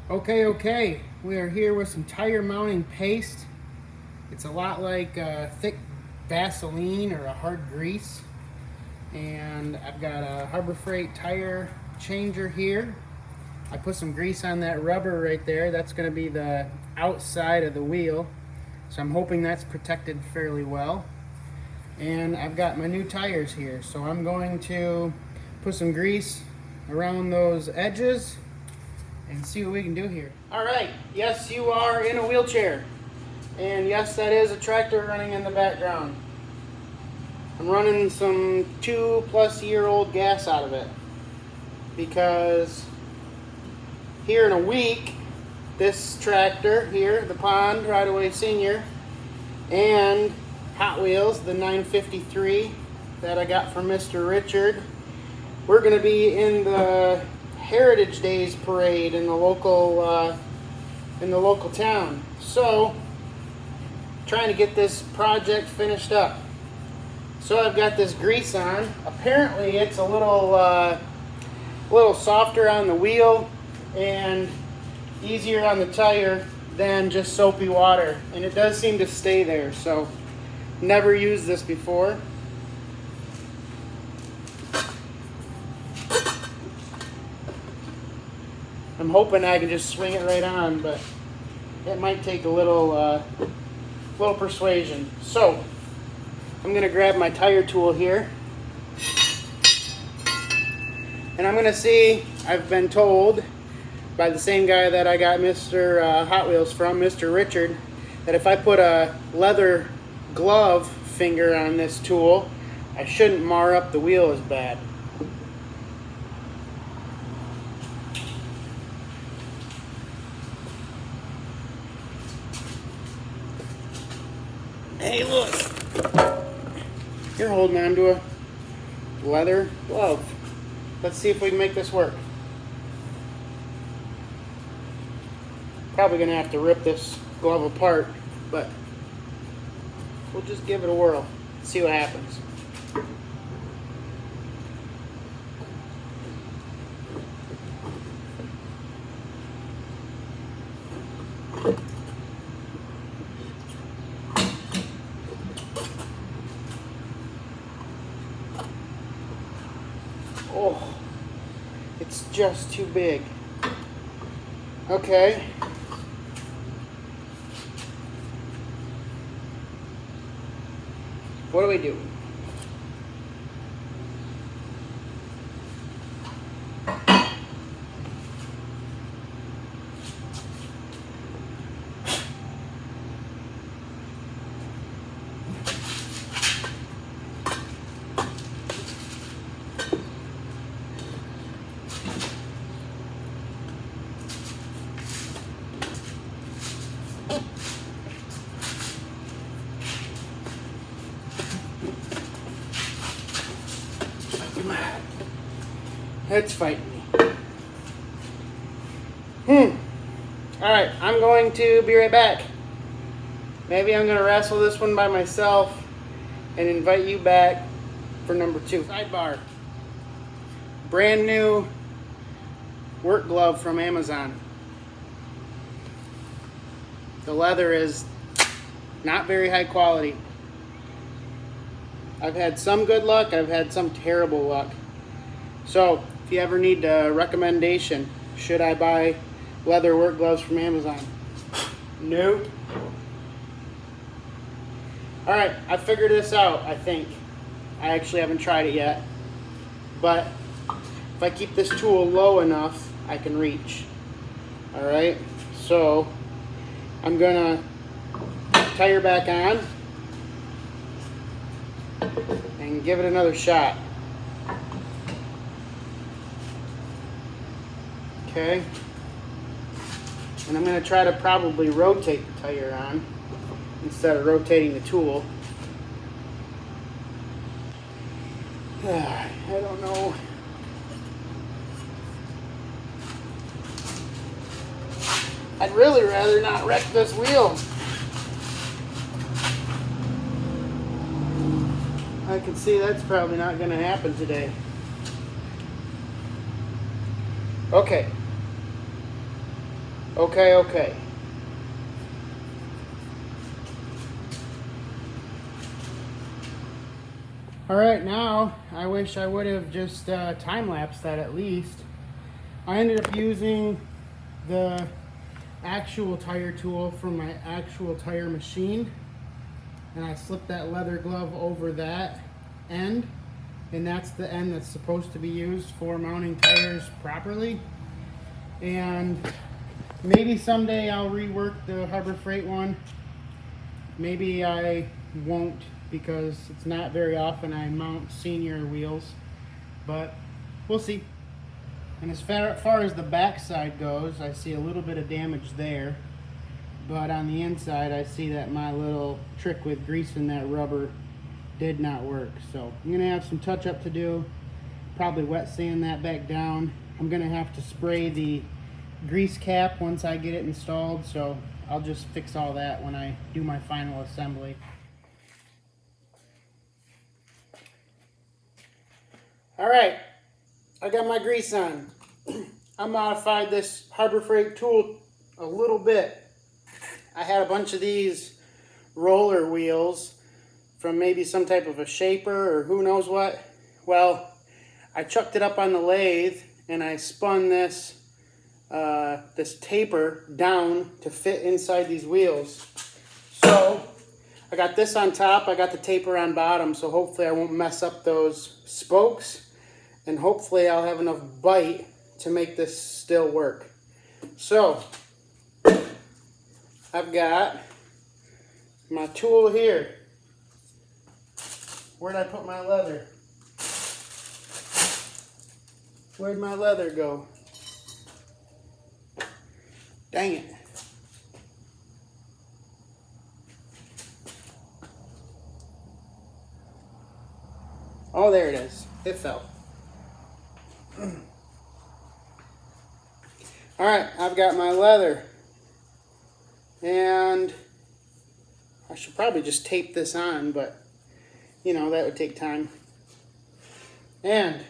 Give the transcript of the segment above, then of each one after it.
Okay, we are here with some tire mounting paste. It's a lot like thick Vaseline or a hard grease. And I've got a Harbor Freight tire changer here. I put some grease on that rubber right there. That's going to be the outside of the wheel. So I'm hoping that's protected fairly well. And I've got my new tires here. So I'm going to put some grease around those edges and see what we can do here. All right, yes, you are in a wheelchair. And yes, that is a tractor running in the background. I'm running some 2-plus-year-old gas out of it because here in a week, this tractor here, the Pond Right Away Senior, and Hot Wheels, the 953 that I got from Mr. Richard, we're going to be in the Heritage Days parade in the local town. So, trying to get this project finished up. So I've got this grease on. Apparently, it's a little softer on the wheel and easier on the tire than just soapy water, and it does seem to stay there. So, never used this before. I'm hoping I can just swing it right on, but it might take a little persuasion. So I'm going to grab my tire tool here, and I'm going to see. I've been told by the same guy that I got Mr. Hot Wheels from, Mr. Richard, that if I put a leather glove finger on this tool, I shouldn't mar up the wheel as bad. Hey, look! You're holding on to a leather glove. Let's see if we can make this work. Probably gonna have to rip this glove apart, but we'll just give it a whirl. See what happens. Oh, it's just too big. Okay. What do we do? It's fighting me. Alright, I'm going to be right back. Maybe I'm going to wrestle this one by myself and invite you back for number 2. Sidebar. Brand new work glove from Amazon. The leather is not very high quality. I've had some good luck, I've had some terrible luck. So, if you ever need a recommendation, should I buy leather work gloves from Amazon? No. Alright, I figured this out, I think. I actually haven't tried it yet. But if I keep this tool low enough, I can reach. Alright, so I'm gonna tire back on and give it another shot. Okay, and I'm going to try to probably rotate the tire on instead of rotating the tool. I don't know. I'd really rather not wreck this wheel. I can see that's probably not going to happen today. Okay. Okay. All right, now I wish I would have just time-lapsed that at least. I ended up using the actual tire tool from my actual tire machine, and I slipped that leather glove over that end, and that's the end that's supposed to be used for mounting tires properly. And maybe someday I'll rework the Harbor Freight one. Maybe I won't, because it's not very often I mount senior wheels, but we'll see. And as far as the back side goes, I see a little bit of damage there, but on the inside I see that my little trick with greasing that rubber did not work. So I'm gonna have some touch up to do, probably wet sand that back down. I'm gonna have to spray the grease cap once I get it installed, so I'll just fix all that when I do my final assembly. All right, I got my grease on. I modified this Harbor Freight tool a little bit. I had a bunch of these roller wheels from maybe some type of a shaper or who knows what. Well, I chucked it up on the lathe and I spun this this taper down to fit inside these wheels. So I got this on top, I got the taper on bottom, so hopefully I won't mess up those spokes, and hopefully I'll have enough bite to make this still work. So I've got my tool here. Where'd I put my leather? Where'd my leather go? Dang it. Oh, there it is. It fell. Alright, I've got my leather. And I should probably just tape this on, but you know, that would take time. And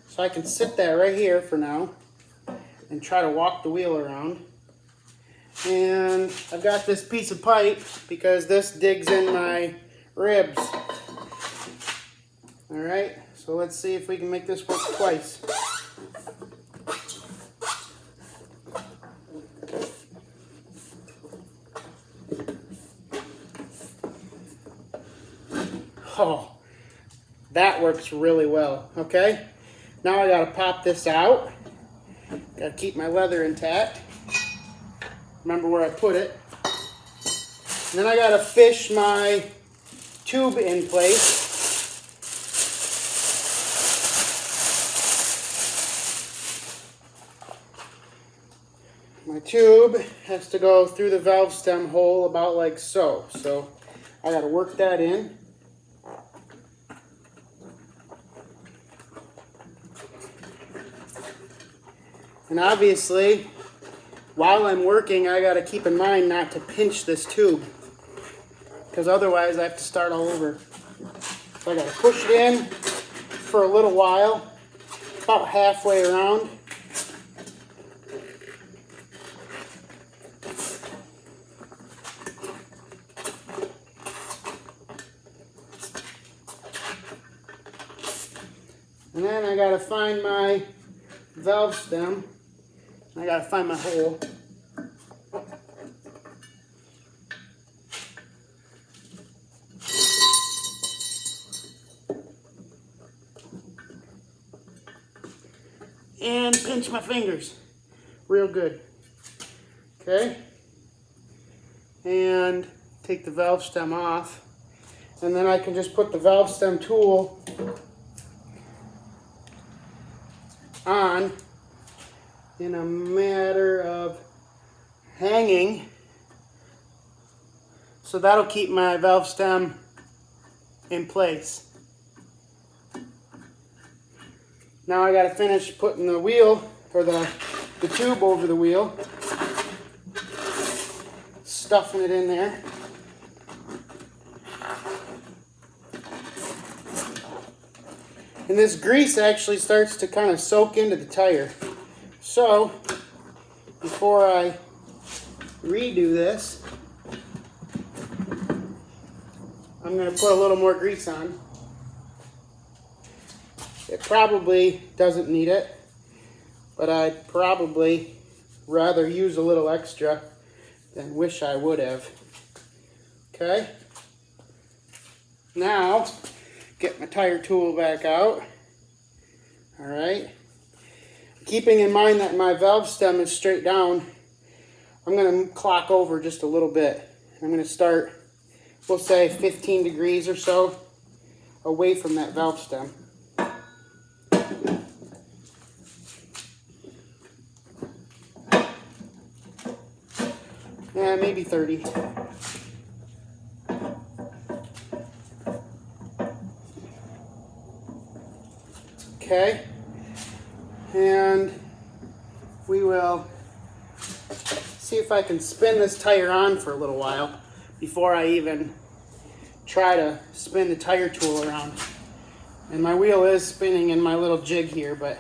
so I can sit that right here for now and try to walk the wheel around. And I've got this piece of pipe because this digs in my ribs. Alright, so let's see if we can make this work twice. Oh, that works really well. Okay, now I gotta pop this out. Gotta keep my leather intact. Remember where I put it. And then I gotta fish my tube in place. My tube has to go through the valve stem hole about like so. So I gotta work that in. And obviously, while I'm working, I gotta keep in mind not to pinch this tube, because otherwise I have to start all over. So I gotta push it in for a little while, about halfway around. And then I gotta find my valve stem. I gotta find my hole. And pinch my fingers real good. Okay? And take the valve stem off. And then I can just put the valve stem tool on in a matter of hanging. So that'll keep my valve stem in place. Now I gotta finish putting the wheel, or the tube over the wheel. Stuffing it in there. And this grease actually starts to kind of soak into the tire. So before I redo this, I'm going to put a little more grease on. It probably doesn't need it, but I'd probably rather use a little extra than wish I would have. Okay? Now, get my tire tool back out. All right. Keeping in mind that my valve stem is straight down, I'm going to clock over just a little bit. I'm going to start, we'll say 15 degrees or so away from that valve stem. Yeah, maybe 30. Okay. And we will see if I can spin this tire on for a little while before I even try to spin the tire tool around. And my wheel is spinning in my little jig here, but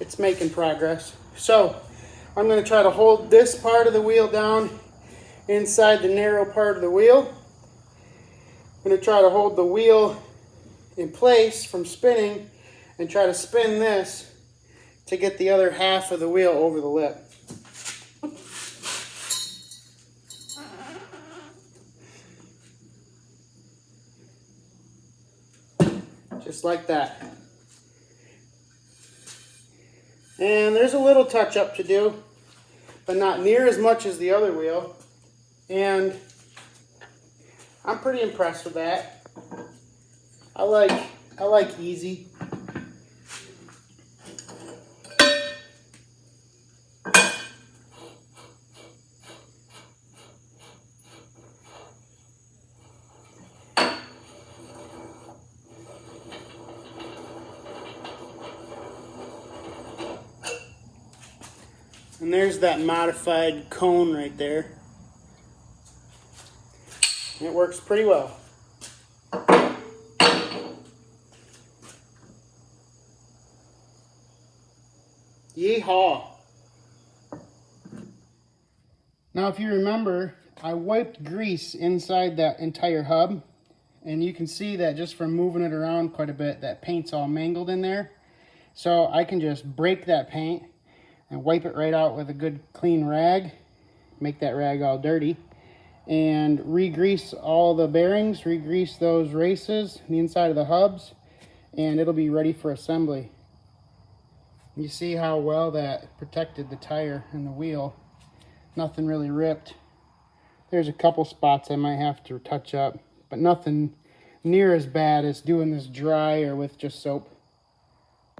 it's making progress. So I'm going to try to hold this part of the wheel down inside the narrow part of the wheel. I'm going to try to hold the wheel in place from spinning and try to spin this to get the other half of the wheel over the lip. Just like that. And there's a little touch up to do, but not near as much as the other wheel. And I'm pretty impressed with that. I like easy. And there's that modified cone right there. It works pretty well. Yeehaw! Now if you remember, I wiped grease inside that entire hub, and you can see that just from moving it around quite a bit, that paint's all mangled in there. So I can just break that paint and wipe it right out with a good clean rag, make that rag all dirty, and re-grease all the bearings, re-grease those races, the inside of the hubs, and it'll be ready for assembly. You see how well that protected the tire and the wheel. Nothing really ripped. There's a couple spots I might have to touch up, but nothing near as bad as doing this dry or with just soap.